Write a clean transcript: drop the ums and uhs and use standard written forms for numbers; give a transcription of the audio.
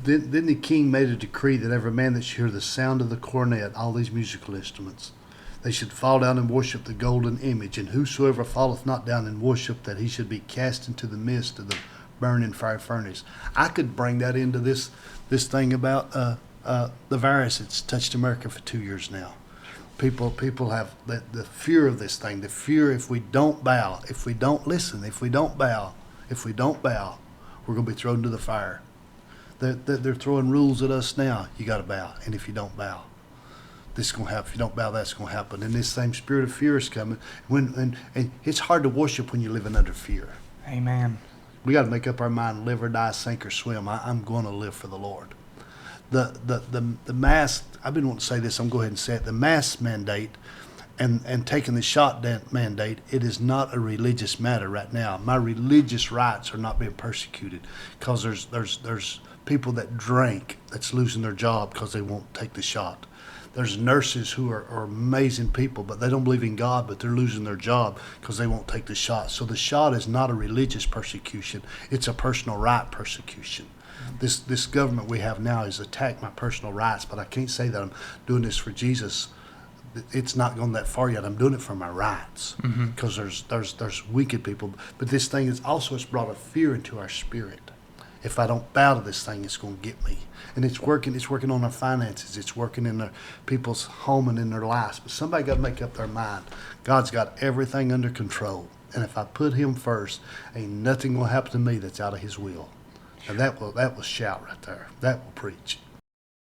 then the king made a decree that every man that should hear the sound of the cornet, all these musical instruments, they should fall down and worship the golden image, and whosoever falleth not down and worship, that he should be cast into the midst of the burning fire furnace. I could bring that into this thing about the virus that's touched America for 2 years now. People have the fear of this thing, the fear if we don't bow, if we don't listen, if we don't bow, we're going to be thrown into the fire. They're throwing rules at us now. You got to bow, and if you don't bow, this is going to happen. If you don't bow, that's going to happen. And this same spirit of fear is coming. And it's hard to worship when you're living under fear. Amen. We got to make up our mind: live or die, sink or swim. I'm going to live for the Lord. The mask. I've been wanting to say this. I'm going to go ahead and say it. The mask mandate and taking the shot mandate, it is not a religious matter right now. My religious rights are not being persecuted because there's people that drink that's losing their job because they won't take the shot. There's nurses who are amazing people, but they don't believe in God, but they're losing their job because they won't take the shot. So the shot is not a religious persecution. It's a personal right persecution. This government we have now has attacked my personal rights, but I can't say that I'm doing this for Jesus. It's not gone that far yet. I'm doing it for my rights because there's wicked people. But this thing is also, it's brought a fear into our spirit. If I don't bow to this thing, it's going to get me. And it's working on our finances. It's working in their people's home and in their lives. But somebody got to make up their mind. God's got everything under control. And if I put him first, ain't nothing going to happen to me that's out of his will. And that will shout right there. That will preach.